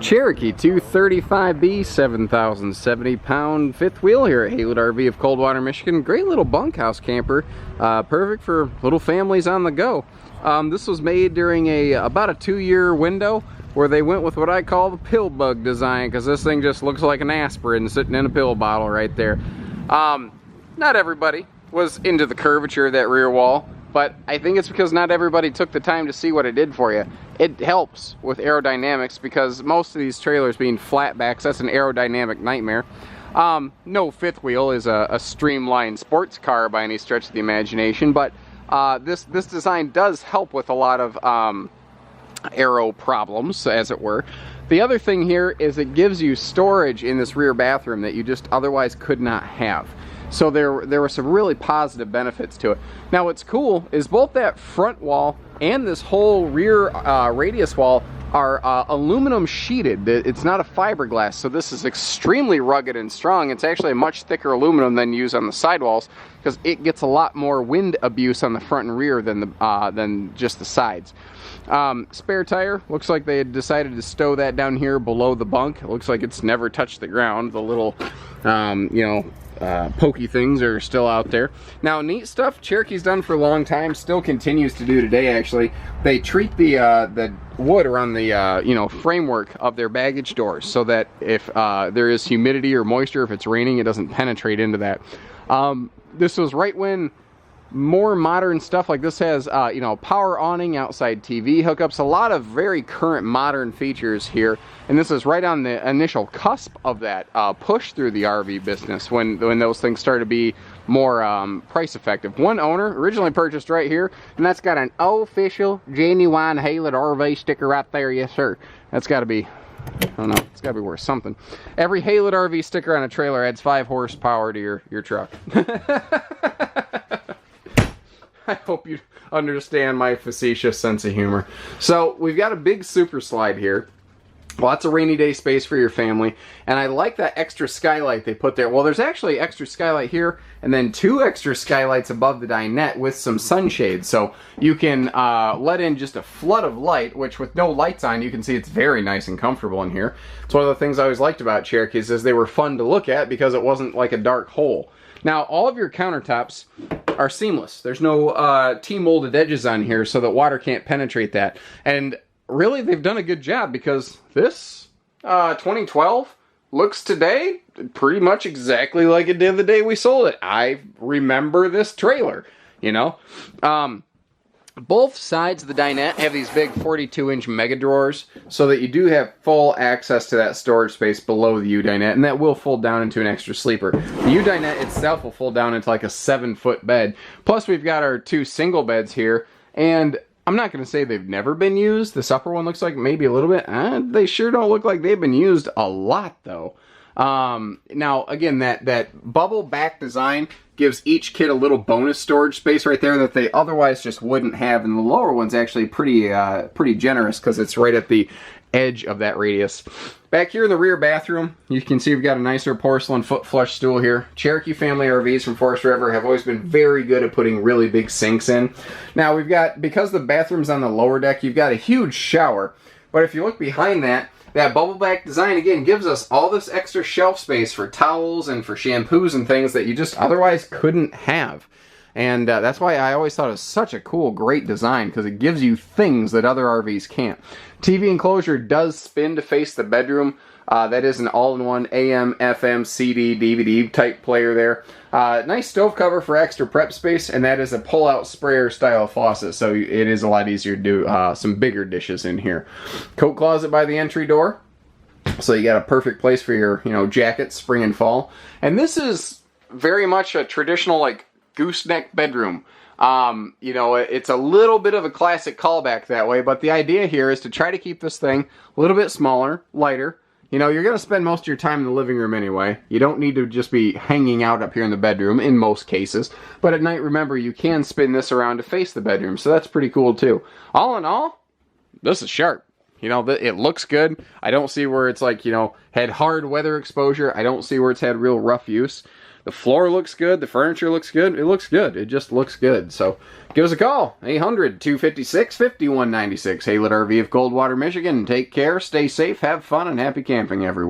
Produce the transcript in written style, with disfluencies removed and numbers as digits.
Cherokee 235B, 7,070-pound fifth wheel here at Haylett RV of Coldwater, Michigan. Great little bunkhouse camper, perfect for little families on the go. This was made during about a 2-year window where they went with what I call the pill bug design, because this thing just looks like an aspirin sitting in a pill bottle right there. Not everybody was into the curvature of that rear wall, but I think it's because not everybody took the time to see what it did for you. It helps with aerodynamics, because most of these trailers being flatbacks, that's an aerodynamic nightmare. No fifth wheel is a streamlined sports car by any stretch of the imagination, but this design does help with a lot of aero problems, as it were. The other thing here is it gives you storage in this rear bathroom that you just otherwise could not have. So there were some really positive benefits to it. Now what's cool is both that front wall and this whole rear radius wall are aluminum sheeted. It's not a fiberglass, so this is extremely rugged and strong. It's actually a much thicker aluminum than used on the sidewalls, because it gets a lot more wind abuse on the front and rear than just the sides. Spare tire, looks like they had decided to stow that down here below the bunk. It looks like it's never touched the ground. The little, pokey things are still out there. Now, neat stuff Cherokee's done for a long time, still continues to do today actually. They treat the wood around the framework of their baggage doors, so that if there is humidity or moisture, if it's raining, it doesn't penetrate into that. This was right when more modern stuff like this has power awning, outside TV hookups, a lot of very current modern features here, and this is right on the initial cusp of that push through the RV business, when those things started to be more price effective. One owner originally purchased right here, and that's got an official genuine Haylett RV sticker right there. Yes sir, that's got to be, I don't know, it's got to be worth something. Every Haylett RV sticker on a trailer adds 5 horsepower to your truck. I hope you understand my facetious sense of humor. So we've got a big super slide here. Lots of rainy day space for your family. And I like that extra skylight they put there. Well, there's actually extra skylight here, and then 2 extra skylights above the dinette with some sunshades. So you can let in just a flood of light, which with no lights on, you can see it's very nice and comfortable in here. It's one of the things I always liked about Cherokees, is they were fun to look at because it wasn't like a dark hole. Now, all of your countertops are seamless. There's no T-molded edges on here, so that water can't penetrate that. And really, they've done a good job, because this 2012 looks today pretty much exactly like it did the day we sold it. I remember this trailer, Both sides of the dinette have these big 42-inch mega drawers, so that you do have full access to that storage space below the U-dinette, and that will fold down into an extra sleeper. The U-dinette itself will fold down into like a 7-foot bed. Plus, we've got our 2 single beds here, and I'm not going to say they've never been used. This upper one looks like maybe a little bit. They sure don't look like they've been used a lot, though. Now, again, that bubble back design gives each kid a little bonus storage space right there that they otherwise just wouldn't have, and the lower one's actually pretty generous, because it's right at the edge of that radius. Back here in the rear bathroom, you can see we've got a nicer porcelain foot flush stool here. Cherokee family RVs from Forest River have always been very good at putting really big sinks in. Now we've got, because the bathroom's on the lower deck, you've got a huge shower, but if you look behind that bubble back design again gives us all this extra shelf space for towels and for shampoos and things that you just otherwise couldn't have. And that's why I always thought it was such a cool, great design, because it gives you things that other RVs can't. TV enclosure does spin to face the bedroom. That is an all-in-one AM, FM, CD, DVD type player there. Nice stove cover for extra prep space, and that is a pull-out sprayer style faucet, so it is a lot easier to do some bigger dishes in here. Coat closet by the entry door, so you got a perfect place for your jackets, spring and fall. And this is very much a traditional like gooseneck bedroom. It's a little bit of a classic callback that way, but the idea here is to try to keep this thing a little bit smaller, lighter. You're going to spend most of your time in the living room anyway. You don't need to just be hanging out up here in the bedroom in most cases. But at night, remember, you can spin this around to face the bedroom, so that's pretty cool too. All in all, this is sharp. It looks good. I don't see where it's like, had hard weather exposure. I don't see where it's had real rough use. The floor looks good. The furniture looks good. It looks good. It just looks good. So give us a call. 800-256-5196. Haylet RV of Coldwater, Michigan. Take care. Stay safe. Have fun and happy camping, everyone.